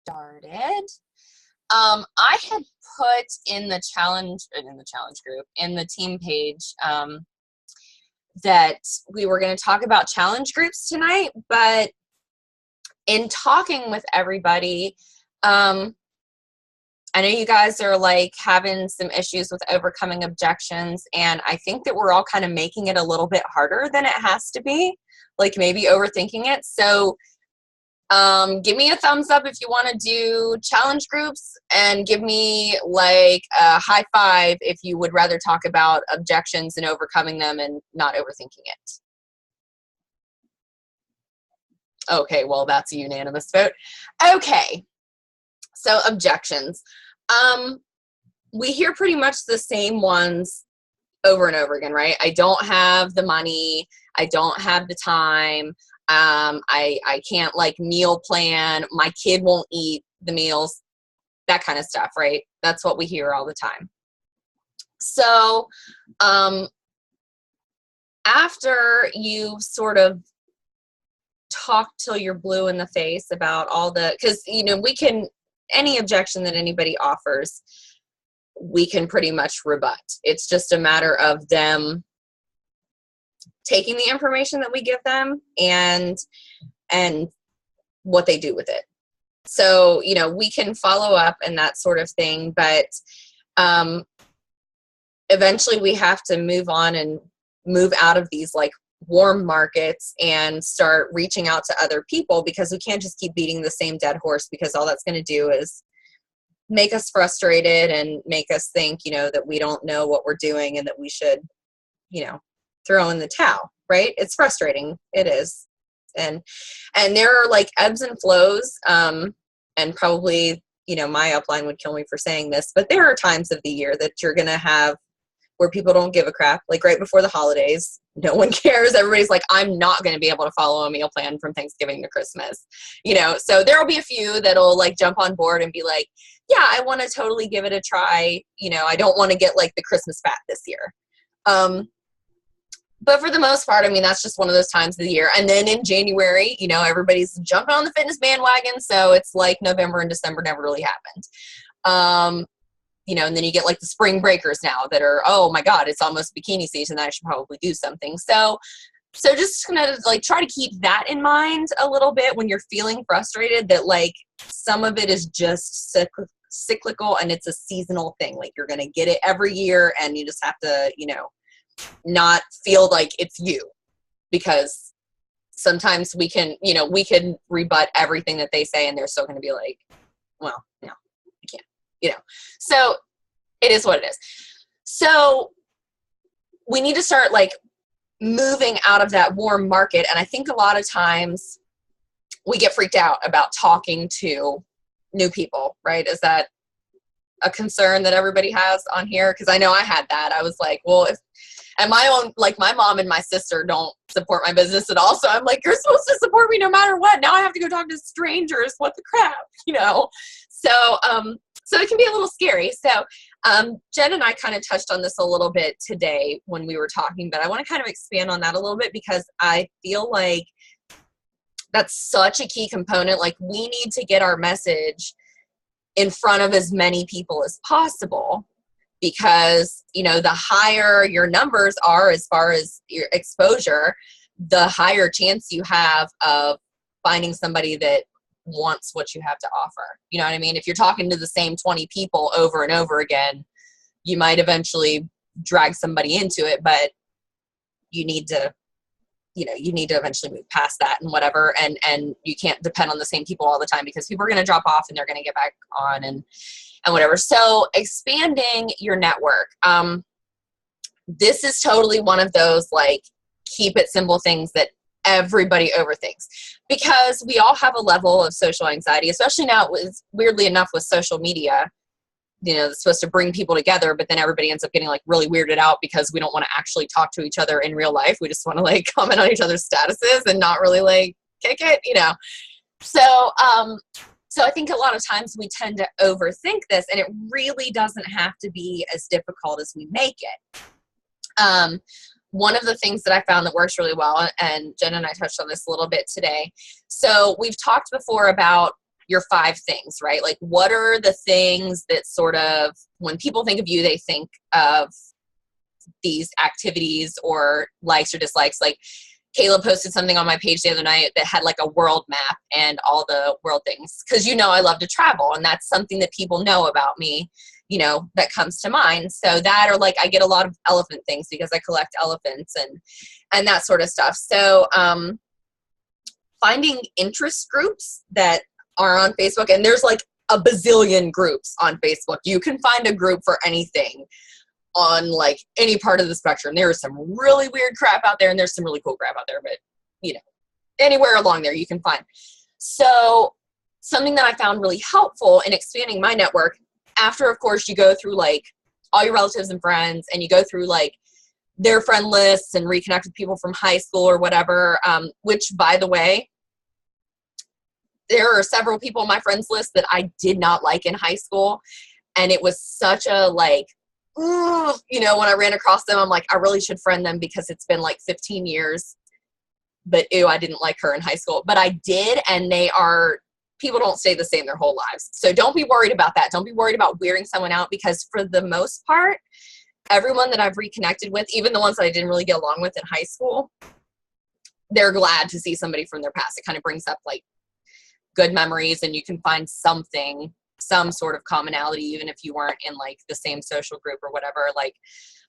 started. I had put in the challenge group, in the team page, that we were going to talk about challenge groups tonight, but in talking with everybody, I know you guys are like having some issues with overcoming objections, and I think that we're all kind of making it a little bit harder than it has to be, like maybe overthinking it. So give me a thumbs up if you want to do challenge groups, and give me like a high five if you would rather talk about objections and overcoming them and not overthinking it. Okay, well, that's a unanimous vote. Okay, so objections. We hear pretty much the same ones over and over again, right? I don't have the money. I don't have the time. I can't like meal plan. My kid won't eat the meals, that kind of stuff, right? That's what we hear all the time. So, after you sort of talk till you're blue in the face about all the, because, you know, we can, any objection that anybody offers, we can pretty much rebut. It's just a matter of them taking the information that we give them and what they do with it. So, you know, we can follow up and that sort of thing, but eventually we have to move on and move out of these like warm markets and start reaching out to other people, because we can't just keep beating the same dead horse, because all that's going to do is make us frustrated and make us think, you know, that we don't know what we're doing and that we should, you know, throw in the towel, right? It's frustrating. It is. And there are like ebbs and flows, and probably, you know, my upline would kill me for saying this, but there are times of the year that you're going to have where people don't give a crap, like right before the holidays. No one cares. Everybody's like, I'm not going to be able to follow a meal plan from Thanksgiving to Christmas, you know? So there'll be a few that'll like jump on board and be like, yeah, I want to totally give it a try. You know, I don't want to get like the Christmas fat this year. But for the most part, I mean, that's just one of those times of the year. And then in January, you know, everybody's jumping on the fitness bandwagon. So it's like November and December never really happened. You know, and then you get like the spring breakers now that are, oh my God, it's almost bikini season. I should probably do something. So just gonna like try to keep that in mind a little bit when you're feeling frustrated, that like some of it is just cyclical and it's a seasonal thing. Like you're going to get it every year, and you just have to, you know, not feel like it's you, because sometimes we can, you know, we can rebut everything that they say and they're still going to be like, well, no, I can't, you know. So it is what it is. So we need to start like moving out of that warm market. And I think a lot of times we get freaked out about talking to new people, right? Is that a concern that everybody has on here? Because I know I had that. I was like, well, and my own, like my mom and my sister don't support my business at all. So I'm like, you're supposed to support me no matter what. Now I have to go talk to strangers. What the crap, you know? So it can be a little scary. So Jen and I kind of touched on this a little bit today when we were talking, but I want to kind of expand on that a little bit, because I feel like that's such a key component. Like we need to get our message in front of as many people as possible, because, you know, the higher your numbers are as far as your exposure, the higher chance you have of finding somebody that wants what you have to offer. You know what I mean? If you're talking to the same 20 people over and over again, you might eventually drag somebody into it, but you need to, you know, you need to eventually move past that and whatever. And you can't depend on the same people all the time, because people are going to drop off and they're going to get back on and whatever. So expanding your network. This is totally one of those like keep it simple things that everybody overthinks, because we all have a level of social anxiety, especially now with, weirdly enough, with social media. You know, it's supposed to bring people together, but then everybody ends up getting like really weirded out because we don't want to actually talk to each other in real life. We just want to like comment on each other's statuses and not really like kick it, you know? So I think a lot of times we tend to overthink this, and it really doesn't have to be as difficult as we make it. One of the things that I found that works really well, and Jen and I touched on this a little bit today. So we've talked before about your 5 things, right? Like, what are the things that sort of, when people think of you, they think of these activities or likes or dislikes. Like, Kayla posted something on my page the other night that had like a world map and all the world things. Cause I love to travel, and that's something that people know about me, that comes to mind. So that, or like, I get a lot of elephant things because I collect elephants and that sort of stuff. So, finding interest groups that are on Facebook, and there's like a bazillion groups on Facebook. You can find a group for anything on like any part of the spectrum. There is some really weird crap out there, and there's some really cool crap out there, but anywhere along there you can find. So something that I found really helpful in expanding my network, after of course you go through like all your relatives and friends, and you go through like their friend lists and reconnect with people from high school or whatever, which, by the way, there are several people on my friends list that I did not like in high school. And it was such a like, when I ran across them, I'm like, I really should friend them because it's been like 15 years. But I didn't like her in high school. But I did, and people don't stay the same their whole lives. So don't be worried about that. Don't be worried about weirding someone out, because for the most part, everyone that I've reconnected with, even the ones that I didn't really get along with in high school, they're glad to see somebody from their past. It kind of brings up like good memories, and you can find some sort of commonality, even if you weren't in like the same social group or whatever. Like,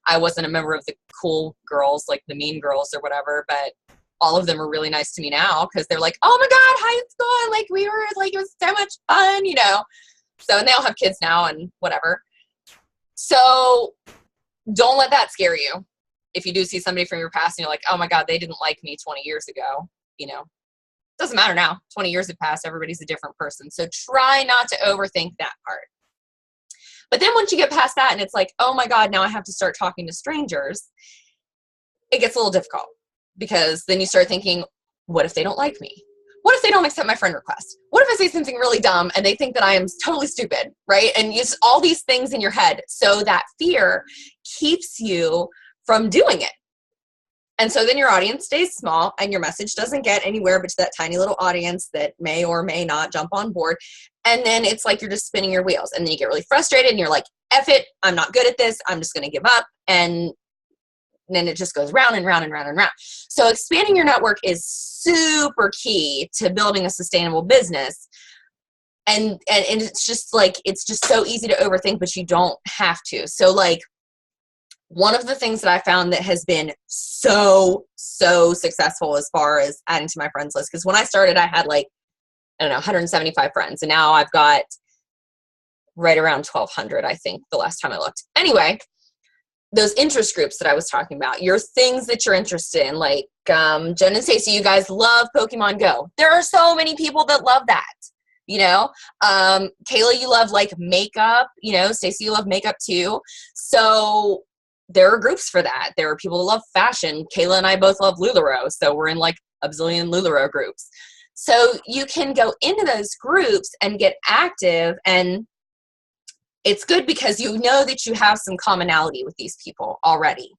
I wasn't a member of the cool girls, like the mean girls or whatever, but all of them are really nice to me now because they're like, oh my God, high school, like we were like, it was so much fun, So, and they all have kids now and whatever. So don't let that scare you. If you do see somebody from your past and you're like, oh my God, they didn't like me 20 years ago, doesn't matter now. 20 years have passed. Everybody's a different person. So try not to overthink that part. But then once you get past that and it's like, oh my God, now I have to start talking to strangers, it gets a little difficult, because then you start thinking, what if they don't like me? What if they don't accept my friend request? What if I say something really dumb and they think that I am totally stupid, right? And it's all these things in your head. So that fear keeps you from doing it. And so then your audience stays small and your message doesn't get anywhere but to that tiny little audience that may or may not jump on board. And then it's like you're just spinning your wheels, and then you get really frustrated and you're like, F it, I'm not good at this, I'm just going to give up. And then it just goes round and round and round and round. So expanding your network is super key to building a sustainable business. And it's just like, it's just so easy to overthink, but you don't have to. So like, one of the things that I found that has been so successful as far as adding to my friends list, because when I started, I had like, 175 friends. And now I've got right around 1,200, I think, the last time I looked. Anyway, those interest groups that I was talking about, your things that you're interested in, like Jen and Stacey, you guys love Pokemon Go. There are so many people that love that. Kayla, you love like makeup, Stacey, you love makeup too. So there are groups for that. There are people who love fashion. Kayla and I both love LuLaRoe, so we're in like a bazillion LuLaRoe groups. So you can go into those groups and get active, and it's good because you know that you have some commonality with these people already.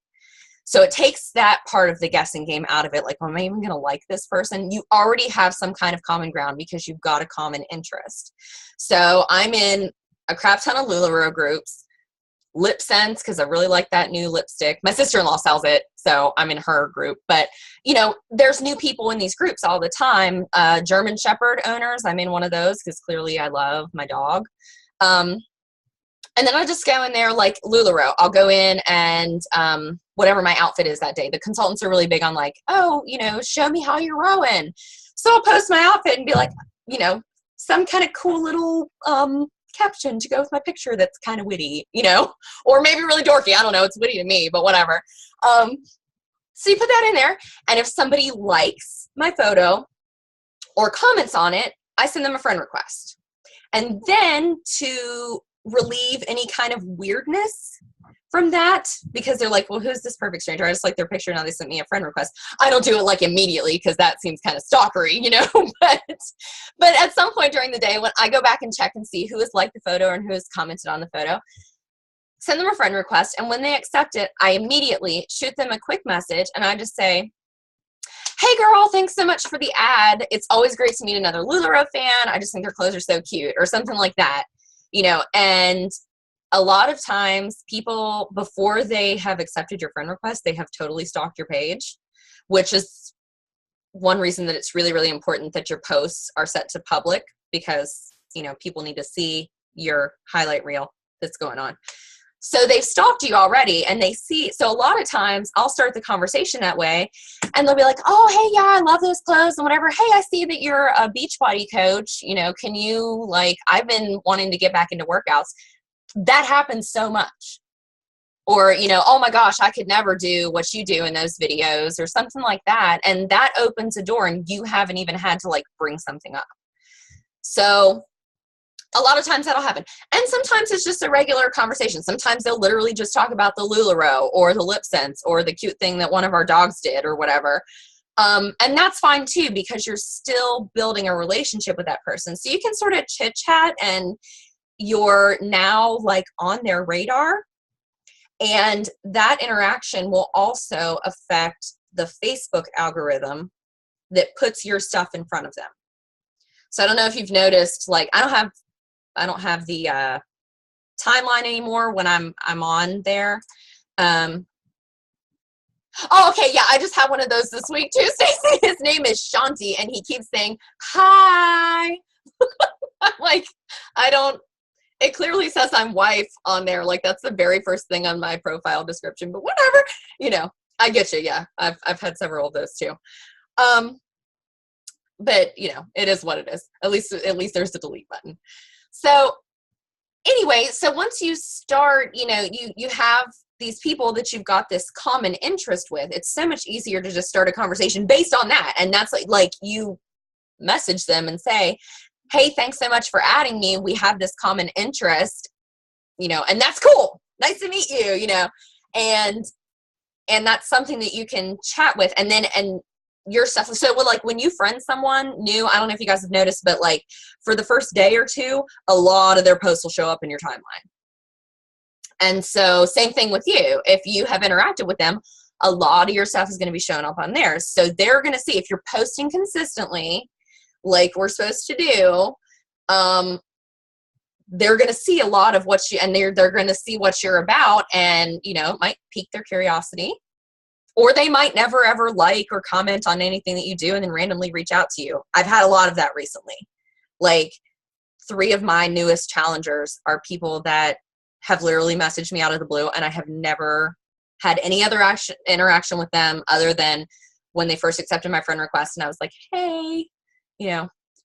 So it takes that part of the guessing game out of it. Like, well, am I even going to like this person? You already have some kind of common ground because you've got a common interest. So I'm in a crap ton of LuLaRoe groups. Lip Sense, because I really like that new lipstick. My sister-in-law sells it, so I'm in her group. But, there's new people in these groups all the time. German Shepherd owners, I'm in one of those because clearly I love my dog. And then I just go in there like LuLaRoe. I'll go in and whatever my outfit is that day. The consultants are really big on like, oh, show me how you're rowing. So I'll post my outfit and be like, some kind of cool little caption to go with my picture that's kind of witty, or maybe really dorky. I don't know. It's witty to me, but whatever. So you put that in there, and if somebody likes my photo or comments on it, I send them a friend request. And then to relieve any kind of weirdness from that, because they're like, well, who's this perfect stranger? I just like their picture, now they sent me a friend request. I don't do it like immediately because that seems kind of stalkery, but at some point during the day when I go back and check and see who has liked the photo and who has commented on the photo, send them a friend request. And when they accept it, I immediately shoot them a quick message and I just say, hey girl, thanks so much for the ad. It's always great to meet another LuLaRoe fan. I just think their clothes are so cute, or something like that, and a lot of times people, before they have accepted your friend request, they have totally stalked your page, which is one reason that it's really, really important that your posts are set to public, because, people need to see your highlight reel that's going on. So they've stalked you already, and they see, so a lot of times I'll start the conversation that way, and they'll be like, oh, hey, yeah, I love those clothes and whatever. Hey, I see that you're a Beachbody coach. Can you, I've been wanting to get back into workouts. That happens so much. Or, oh my gosh, I could never do what you do in those videos, or something like that. And that opens a door, and you haven't even had to bring something up. So a lot of times that'll happen. And sometimes it's just a regular conversation. Sometimes they'll literally just talk about the LuLaRoe or the LipSense or the cute thing that one of our dogs did or whatever. And that's fine too, because you're still building a relationship with that person. So you can sort of chit chat, and you're now on their radar. And that interaction will also affect the Facebook algorithm that puts your stuff in front of them. So I don't know if you've noticed, I don't have the timeline anymore when I'm on there. Oh, okay, yeah, I just had one of those this week too, Stacey. His name is Shanti, and he keeps saying, hi. I'm it clearly says I'm wife on there. That's the very first thing on my profile description, but whatever, I get you. Yeah, I've had several of those too. But it is what it is. At least there's the delete button. So anyway, so once you start, you have these people that you've got this common interest with, it's so much easier to just start a conversation based on that. And that's like you message them and say, hey, thanks so much for adding me. We have this common interest, and that's cool. Nice to meet you, and that's something that you can chat with. And then, your stuff. So when you friend someone new, I don't know if you guys have noticed, but for the first day or two, a lot of their posts will show up in your timeline. And so same thing with you. If you have interacted with them, a lot of your stuff is going to be showing up on theirs. So they're going to see if you're posting consistently, like we're supposed to do, they're going to see a lot of what they're going to see what you're about, and, it might pique their curiosity. Or they might never, ever like or comment on anything that you do and then randomly reach out to you. I've had a lot of that recently. 3 of my newest challengers are people that have literally messaged me out of the blue, and I have never had any other interaction with them other than when they first accepted my friend request. And I was like, hey,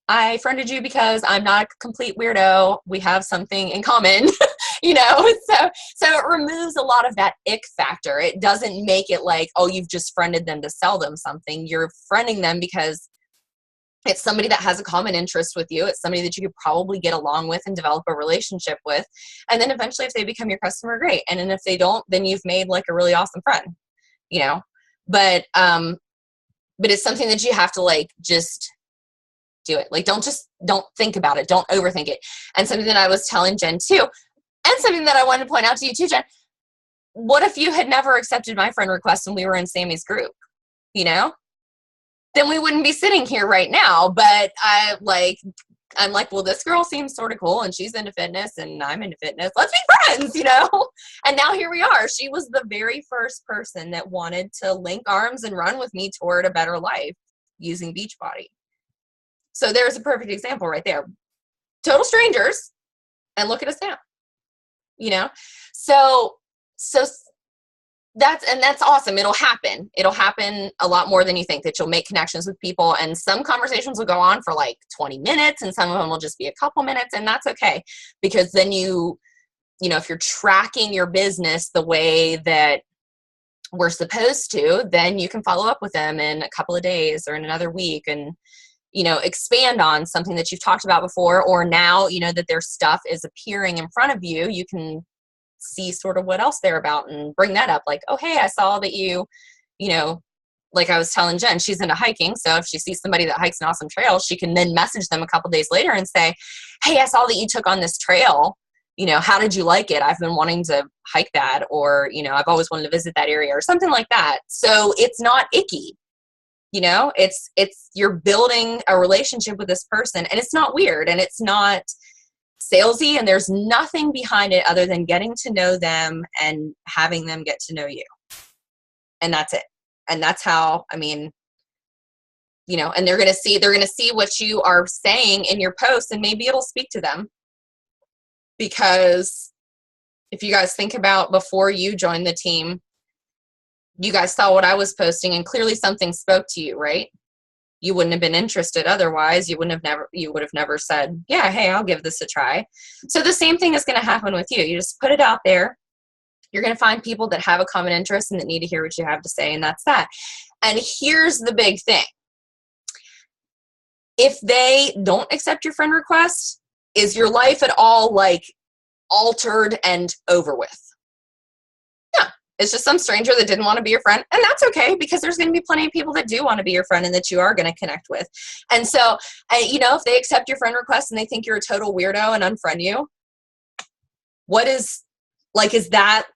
I friended you because I'm not a complete weirdo. We have something in common. So it removes a lot of that ick factor. It doesn't make it oh, you've just friended them to sell them something. You're friending them because it's somebody that has a common interest with you. It's somebody that you could probably get along with and develop a relationship with. And then eventually if they become your customer, great. And then if they don't, then you've made a really awesome friend, but it's something that you have to just do it. Don't think about it. Don't overthink it. And something that I was telling Jen too, and something that I wanted to point out to you too, Jen, what if you had never accepted my friend request when we were in Sammy's group, then we wouldn't be sitting here right now. But I'm like, well, this girl seems sort of cool, and she's into fitness and I'm into fitness. Let's be friends, And now here we are. She was the very first person that wanted to link arms and run with me toward a better life using Beachbody. So there's a perfect example right there. Total strangers, and look at us now. So that's awesome. It'll happen a lot more than you think, that you'll make connections with people, and some conversations will go on for 20 minutes, and some of them will just be a couple minutes, and that's okay, because then if you're tracking your business the way that we're supposed to, then you can follow up with them in a couple of days or in another week, and expand on something that you've talked about before, or now, that their stuff is appearing in front of you, you can see sort of what else they're about and bring that up. Oh, hey, I saw that you I was telling Jen, she's into hiking. So if she sees somebody that hikes an awesome trail, she can then message them a couple days later and say, hey, I saw that you took on this trail. How did you like it? I've been wanting to hike that, or, I've always wanted to visit that area, or something like that. So it's not icky. You know, it's you're building a relationship with this person, and it's not weird and it's not salesy, and there's nothing behind it other than getting to know them and having them get to know you. And that's it. And that's how, I mean, you know, and they're going to see what you are saying in your post, and maybe it'll speak to them. Because if you guys think about before you joined the team, you guys saw what I was posting and clearly something spoke to you, right? You wouldn't have been interested otherwise. You would have never said, yeah, hey, I'll give this a try. So the same thing is going to happen with you. You just put it out there. You're going to find people that have a common interest and that need to hear what you have to say, and that's that. And here's the big thing. If they don't accept your friend request, is your life at all like altered and over with? It's just some stranger that didn't want to be your friend. And that's okay, because there's going to be plenty of people that do want to be your friend and that you are going to connect with. And so, you know, if they accept your friend request and they think you're a total weirdo and unfriend you, what is that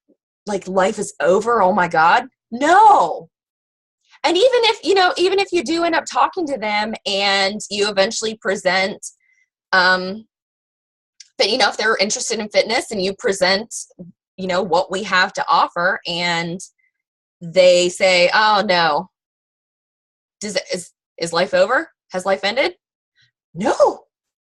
like life is over? Oh my God. No. And even if you do end up talking to them and you eventually present, that, you know, if they're interested in fitness and you present, you know, what we have to offer, and they say, oh no, is life over? Has life ended? No,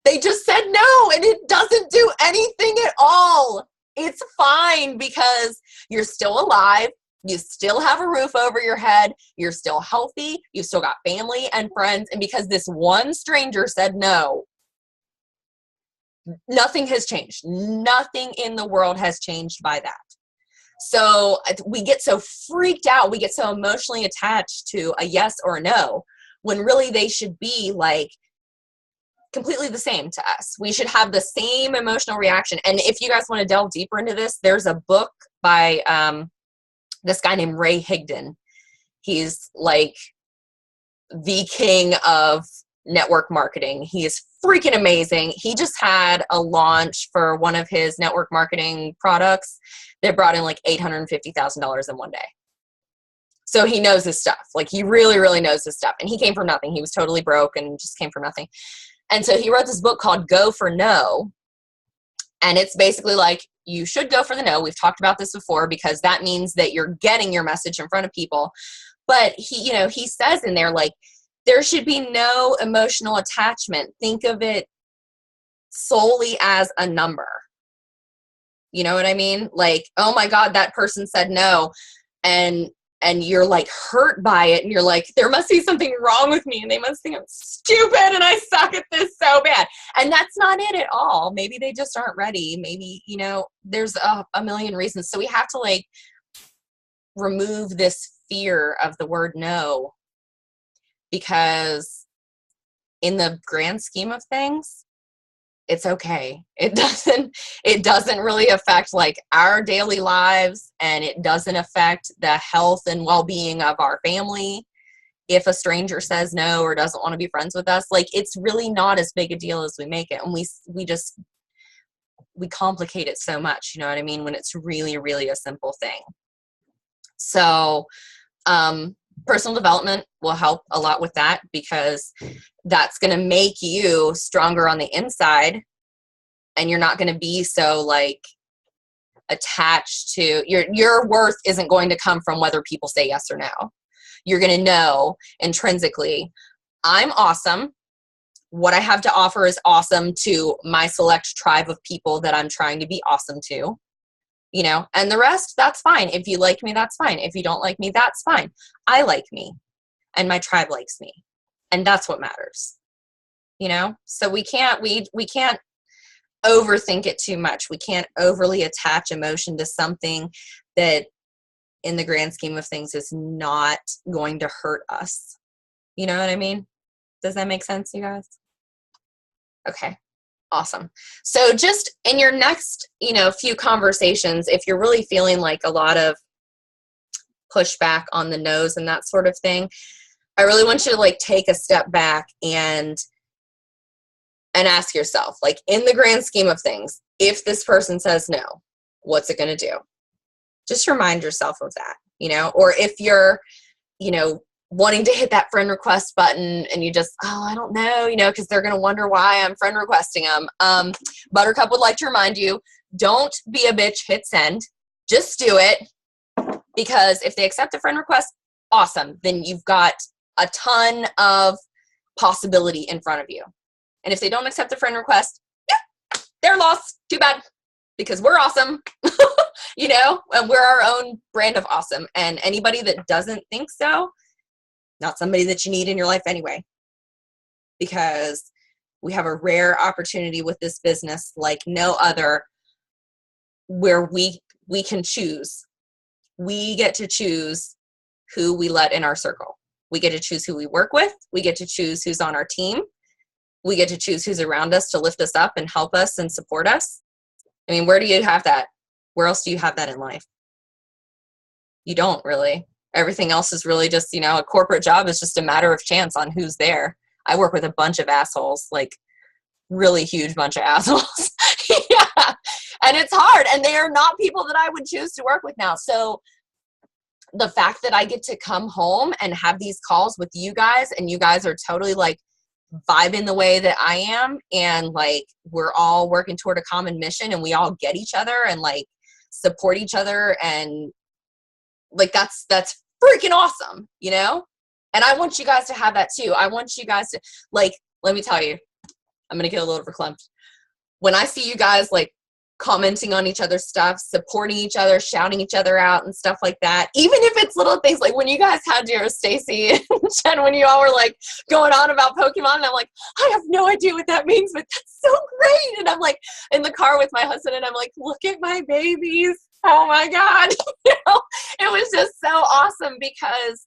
they just said no, and it doesn't do anything at all. It's fine, because you're still alive. You still have a roof over your head. You're still healthy. You've still got family and friends. And because this one stranger said no, nothing has changed. Nothing in the world has changed by that. So we get so freaked out. We get so emotionally attached to a yes or a no, when really they should be like completely the same to us. We should have the same emotional reaction. And if you guys want to delve deeper into this, there's a book by this guy named Ray Higdon. He's like the king of network marketing. He is freaking amazing. He just had a launch for one of his network marketing products that brought in like $850,000 in one day. So he knows his stuff. Like, he really, really knows his stuff. And he came from nothing. He was totally broke and just came from nothing. And so he wrote this book called Go for No. And it's basically like, you should go for the no. We've talked about this before, because that means that you're getting your message in front of people. But he says in there, like, there should be no emotional attachment. Think of it solely as a number. You know what I mean? Like, oh my God, that person said no. And you're like hurt by it. And you're like, there must be something wrong with me. And they must think I'm stupid and I suck at this so bad. And that's not it at all. Maybe they just aren't ready. Maybe, you know, there's a million reasons. So we have to like remove this fear of the word no, because in the grand scheme of things, it's okay. It doesn't really affect like our daily lives, and it doesn't affect the health and well-being of our family. If a stranger says no or doesn't want to be friends with us, like, it's really not as big a deal as we make it. And we complicate it so much, you know what I mean? When it's really, really a simple thing. So, personal development will help a lot with that, because that's going to make you stronger on the inside, and you're not going to be so like attached to your worth isn't going to come from whether people say yes or no. You're going to know intrinsically, I'm awesome. What I have to offer is awesome to my select tribe of people that I'm trying to be awesome to. You know, and the rest, that's fine. If you like me, that's fine. If you don't like me, that's fine. I like me, and my tribe likes me, and that's what matters. You know, so we can't overthink it too much. We can't overly attach emotion to something that, in the grand scheme of things, is not going to hurt us. You know what I mean? Does that make sense, you guys? Okay. Awesome. So just in your next, few conversations, if you're really feeling like a lot of pushback on the no's and that sort of thing, I really want you to like take a step back and ask yourself, like, in the grand scheme of things, if this person says no, what's it going to do? Just remind yourself of that, or if you're, wanting to hit that friend request button and you just, oh, I don't know, because they're going to wonder why I'm friend requesting them. Buttercup would like to remind you, don't be a bitch, hit send. Just do it, because if they accept a friend request, awesome. Then you've got a ton of possibility in front of you. And if they don't accept a friend request, yeah, they're lost. Too bad, because we're awesome, and we're our own brand of awesome. And anybody that doesn't think so, not somebody that you need in your life anyway, because we have a rare opportunity with this business like no other, where we can choose. We get to choose who we let in our circle. We get to choose who we work with. We get to choose who's on our team. We get to choose who's around us to lift us up and help us and support us. I mean, where do you have that? Where else do you have that in life? You don't really. Everything else is really just, a corporate job is just a matter of chance on who's there. I work with a bunch of assholes, like really huge bunch of assholes. Yeah. And it's hard. And they are not people that I would choose to work with now. So the fact that I get to come home and have these calls with you guys, and you guys are totally like vibing the way that I am, and like we're all working toward a common mission, and we all get each other and like support each other, and like that's freaking awesome, And I want you guys to have that too. I want you guys to, like, let me tell you, I'm gonna get a little verklempt. When I see you guys like commenting on each other's stuff, supporting each other, shouting each other out and stuff like that, even if it's little things, like when you guys had your Stacy and Jen, when you all were like going on about Pokemon, and I'm like, I have no idea what that means, but that's so great. And I'm like in the car with my husband, and I'm like, look at my babies. Oh my God. It was just so awesome, because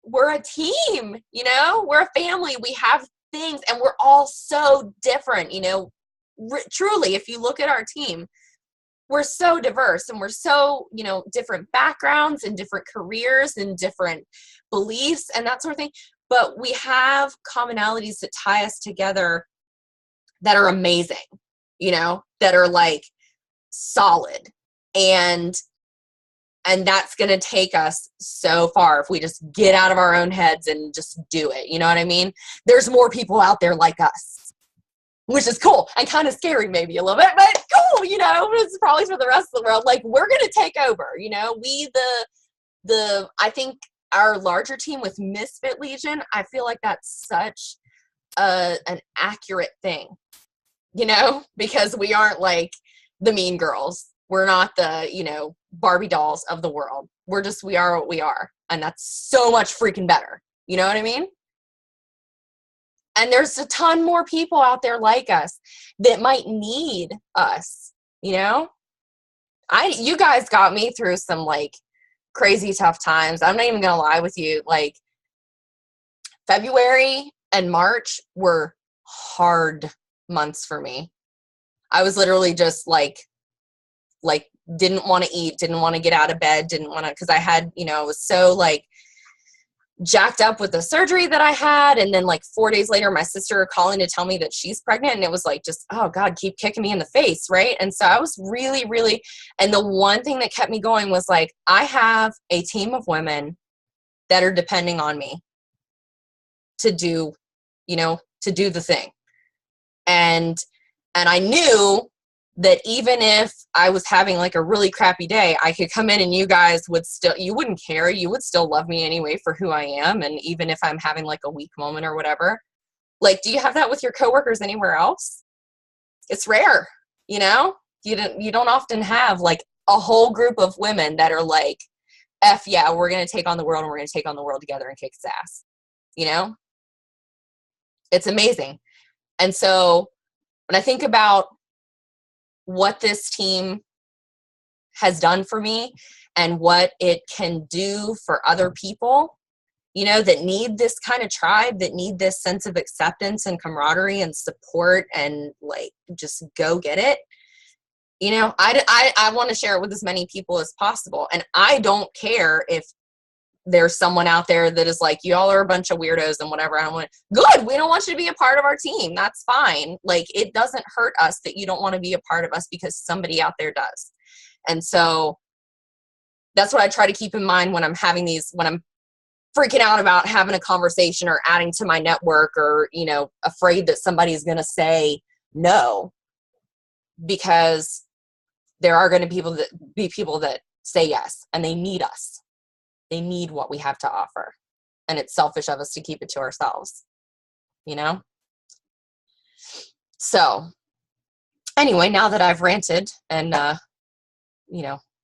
we're a team, we're a family. We have things, and we're all so different, truly, if you look at our team, we're so diverse, and we're so, different backgrounds and different careers and different beliefs and that sort of thing. But we have commonalities that tie us together that are amazing, that are like solid. And that's going to take us so far if we just get out of our own heads and just do it. You know what I mean? There's more people out there like us, which is cool and kind of scary maybe a little bit, but cool, it's probably for the rest of the world. Like, we're going to take over, we, I think our larger team with Misfit Legion, I feel like that's such an accurate thing, because we aren't like the mean girls. We're not the, Barbie dolls of the world. We are what we are. And that's so much freaking better. You know what I mean? And there's a ton more people out there like us that might need us, you guys got me through some like crazy tough times. I'm not even going to lie with you. Like, February and March were hard months for me. I was literally just like didn't want to eat, didn't want to get out of bed, didn't want to, because I had, I was so like jacked up with the surgery that I had. And then like 4 days later, my sister calling to tell me that she's pregnant. And it was like, just, oh God, keep kicking me in the face. Right. And so I was really, really, and the one thing that kept me going was like, I have a team of women that are depending on me to do, to do the thing. And I knew that even if I was having like a really crappy day, I could come in and you guys would still, you wouldn't care. You would still love me anyway for who I am. And even if I'm having like a weak moment or whatever, like, do you have that with your coworkers anywhere else? It's rare, you don't often have like a whole group of women that are like, F yeah, we're going to take on the world, and we're going to take on the world together and kick its ass. It's amazing. And so when I think about what this team has done for me and what it can do for other people, that need this kind of tribe, that need this sense of acceptance and camaraderie and support and like, just go get it. I want to share it with as many people as possible. And I don't care if there's someone out there that is like, y'all are a bunch of weirdos and whatever. I want, good. We don't want you to be a part of our team. That's fine. Like, it doesn't hurt us that you don't want to be a part of us because somebody out there does. And so that's what I try to keep in mind when I'm having these, when I'm freaking out about having a conversation or adding to my network, or, afraid that somebody's going to say no, because there are going to be people that say yes, and they need us. They need what we have to offer. And it's selfish of us to keep it to ourselves, So anyway, now that I've ranted and,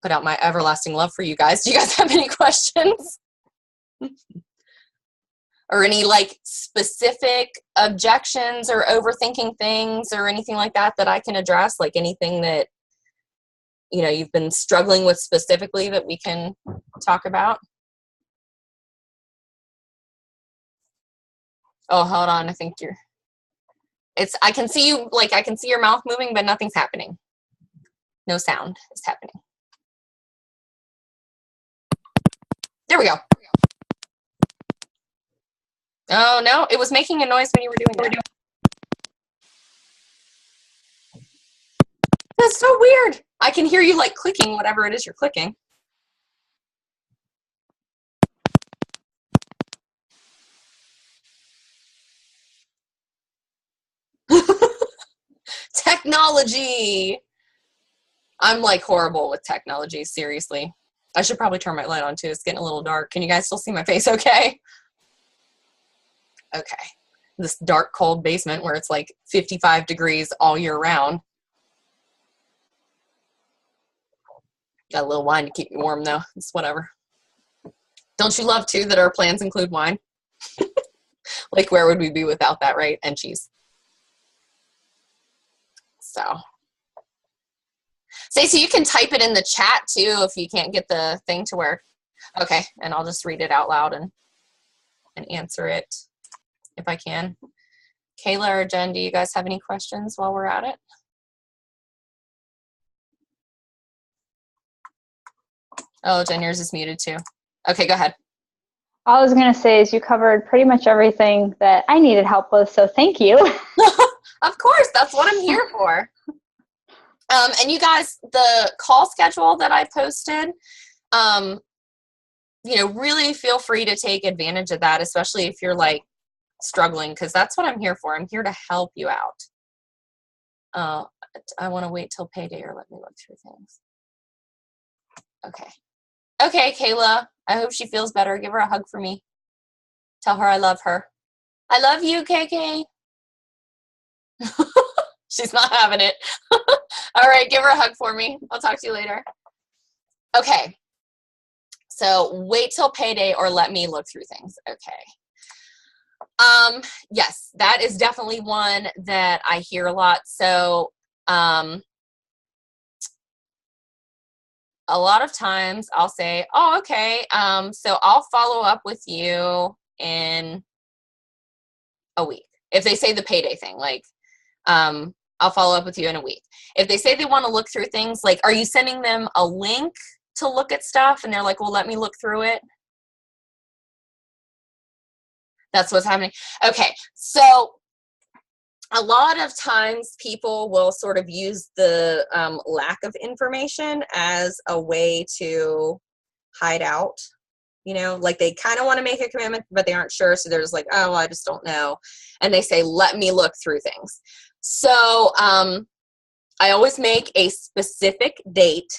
put out my everlasting love for you guys, do you guys have any questions? Or any specific objections or overthinking things or anything like that I can address? Like anything that, you've been struggling with specifically that we can talk about? Oh, hold on. I think I can see you, I can see your mouth moving, but nothing's happening. No sound is happening. There we go. Oh, no, it was making a noise when you were doing that. That's so weird. I can hear you clicking whatever it is you're clicking. Technology. I'm horrible with technology, seriously. I should probably turn my light on too. It's getting a little dark. Can you guys still see my face okay? Okay. This dark, cold basement where it's 55 degrees all year round. Got a little wine to keep me warm though. It's whatever. Don't you love too that our plans include wine? Where would we be without that, right? And cheese. So, Stacey, you can type it in the chat too if you can't get the thing to work. Okay, and I'll just read it out loud and answer it if I can. Kayla or Jen, do you guys have any questions while we're at it? Oh, Jen, yours is muted too. Okay, go ahead. All I was going to say is you covered pretty much everything that I needed help with, so thank you. Of course, that's what I'm here for. And you guys, the call schedule that I posted, really feel free to take advantage of that, especially if you're struggling, because that's what I'm here for. I'm here to help you out. I want to wait till payday or let me look through things. Okay. Okay, Kayla. I hope she feels better. Give her a hug for me. Tell her I love her. I love you, KK. She's not having it. All right, give her a hug for me. I'll talk to you later. Okay. So wait till payday or let me look through things. Okay. Yes, that is definitely one that I hear a lot. So, a lot of times I'll say, oh, okay. So I'll follow up with you in a week. If they say the payday thing, I'll follow up with you in a week. If they say they want to look through things, are you sending them a link to look at stuff? And they're like, well, let me look through it. That's what's happening. Okay. So a lot of times people will sort of use the lack of information as a way to hide out. They kind of want to make a commitment, but they aren't sure. So they're just oh, well, I just don't know. And they say, let me look through things. So I always make a specific date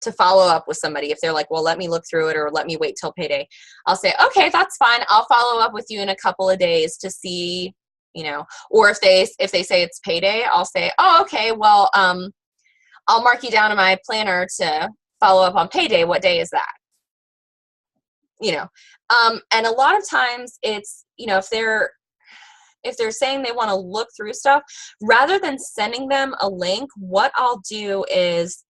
to follow up with somebody. If they're like, well, let me look through it or let me wait till payday, I'll say, okay, that's fine. I'll follow up with you in a couple of days to see, or if they say it's payday, I'll say, oh, okay, well, I'll mark you down in my planner to follow up on payday. What day is that? And a lot of times it's, if they're saying they want to look through stuff, rather than sending them a link, what I'll do is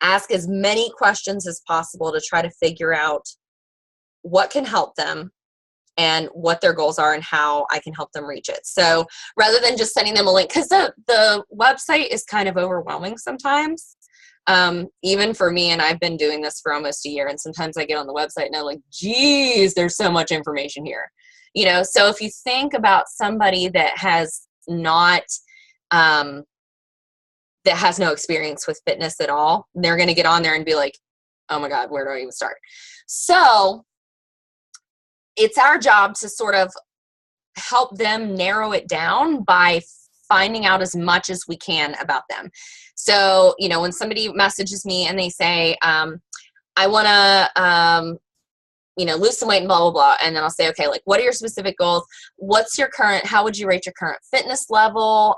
ask as many questions as possible to try to figure out what can help them and what their goals are and how I can help them reach it. So rather than just sending them a link, because the website is kind of overwhelming sometimes, even for me, and I've been doing this for almost a year, and sometimes I get on the website and I'm like, geez, there's so much information here. So if you think about somebody that has not, that has no experience with fitness at all, they're going to get on there and be like, oh my God, where do I even start? So it's our job to sort of help them narrow it down by finding out as much as we can about them. So, you know, when somebody messages me and they say, I want to, you know, lose some weight and blah, blah, blah. And then I'll say, okay, like, what are your specific goals? What's your current, how would you rate your current fitness level?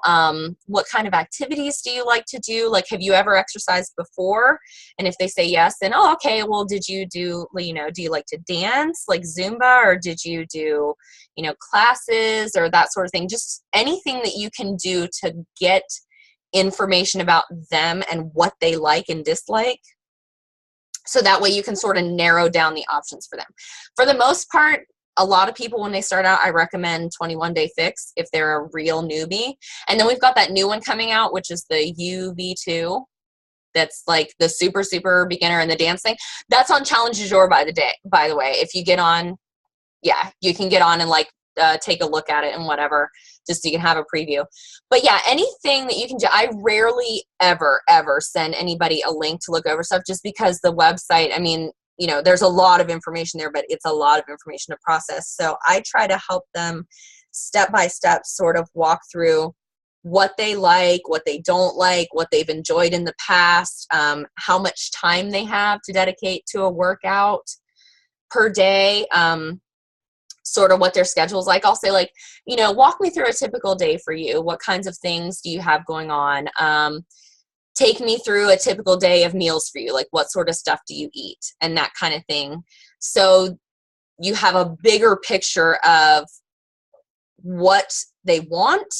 What kind of activities do you like to do? Like, have you ever exercised before? And if they say yes, then, oh, okay, well, did you do, you know, do you like to dance, like Zumba, or did you do, you know, classes or that sort of thing? Just anything that you can do to get information about them and what they like and dislike. So that way you can sort of narrow down the options for them. For the most part, a lot of people, when they start out, I recommend 21 Day Fix if they're a real newbie. And then we've got that new one coming out, which is the UV2. That's like the super, super beginner and the dance thing. That's on Challenge du Jour, by the way. If you get on, yeah, you can get on and like take a look at it and whatever, just so you can have a preview. But yeah, anything that you can do. I rarely ever send anybody a link to look over stuff, just because the website, I mean, you know, there's a lot of information there, but it's a lot of information to process. So I try to help them step by step sort of walk through what they like, what they don't like, what they've enjoyed in the past, how much time they have to dedicate to a workout per day, sort of what their schedule is like. I'll say, like, you know, walk me through a typical day for you. What kinds of things do you have going on? Take me through a typical day of meals for you. Like, what sort of stuff do you eat? And that kind of thing. So you have a bigger picture of what they want,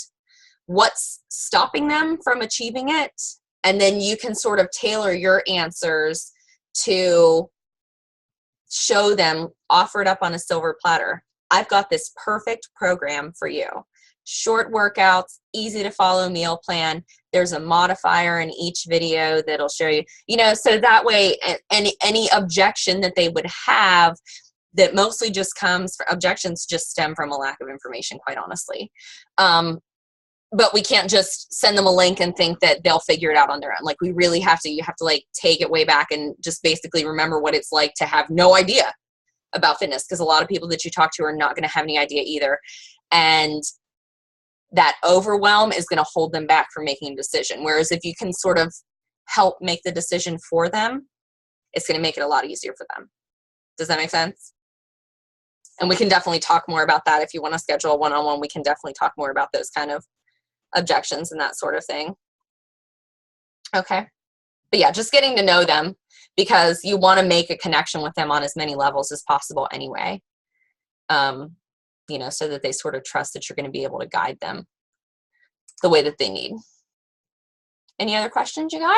what's stopping them from achieving it. And then you can sort of tailor your answers to show them, offer it up on a silver platter. I've got this perfect program for you. Short workouts, easy to follow meal plan. There's a modifier in each video that'll show you, you know, so that way any objection that they would have, that mostly just comes, objections just stem from a lack of information, quite honestly. But we can't just send them a link and think that they'll figure it out on their own. Like, we really have to, you have to like take it way back and just basically remember what it's like to have no idea about fitness, because a lot of people that you talk to are not going to have any idea either. And that overwhelm is going to hold them back from making a decision. Whereas if you can sort of help make the decision for them, it's going to make it a lot easier for them. Does that make sense? And we can definitely talk more about that. If you want to schedule a one-on-one, we can definitely talk more about those kind of objections and that sort of thing. Okay. But yeah, just getting to know them, because you want to make a connection with them on as many levels as possible anyway. You know, so that they sort of trust that you're going to be able to guide them the way that they need. Any other questions, you guys?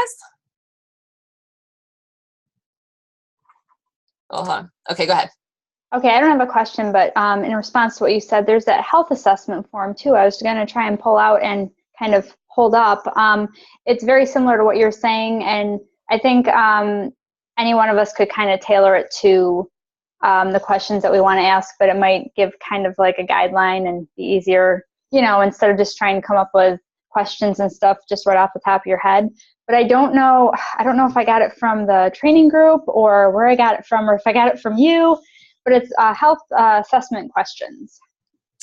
Oh, hold on. Okay, go ahead. Okay, I don't have a question, but in response to what you said, there's that health assessment form too. I was going to try and pull out and kind of hold up. It's very similar to what you're saying, and I think any one of us could kind of tailor it to the questions that we want to ask, but it might give kind of like a guideline and be easier, you know, instead of just trying to come up with questions and stuff just right off the top of your head. But I don't know if I got it from the training group or where I got it from, or if I got it from you, but it's health assessment questions.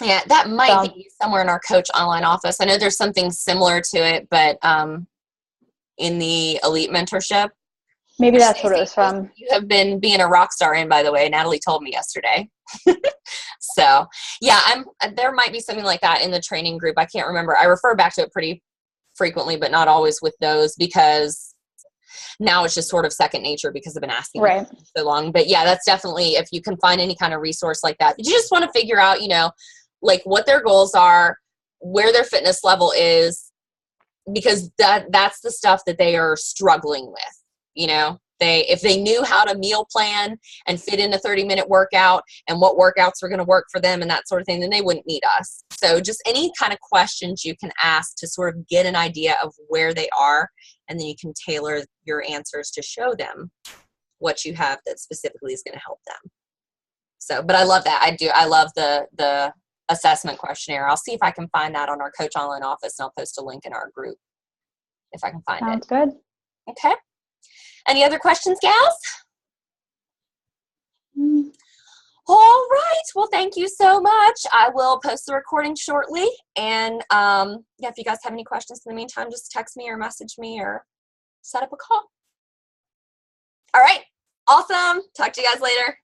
Yeah, that might be somewhere in our Coach Online office. I know there's something similar to it, but in the Elite Mentorship. Maybe that's what it was from. You have been being a rock star in, by the way. Natalie told me yesterday. So yeah, there might be something like that in the training group. I can't remember. I refer back to it pretty frequently, but not always with those, because now it's just sort of second nature because I've been asking right. so long. But yeah, that's definitely, if you can find any kind of resource like that, you just want to figure out, you know, like what their goals are, where their fitness level is, because that's the stuff that they are struggling with. You know, if they knew how to meal plan and fit in a 30-minute workout and what workouts were going to work for them and that sort of thing, then they wouldn't need us. So just any kind of questions you can ask to sort of get an idea of where they are, and then you can tailor your answers to show them what you have that specifically is going to help them. So, but I love that. I love the assessment questionnaire. I'll see if I can find that on our Coach Online office, and I'll post a link in our group if I can find it. Sounds good. Okay. Any other questions, gals? All right. Well, thank you so much. I will post the recording shortly. And yeah, if you guys have any questions in the meantime, just text me or message me or set up a call. All right. Awesome. Talk to you guys later.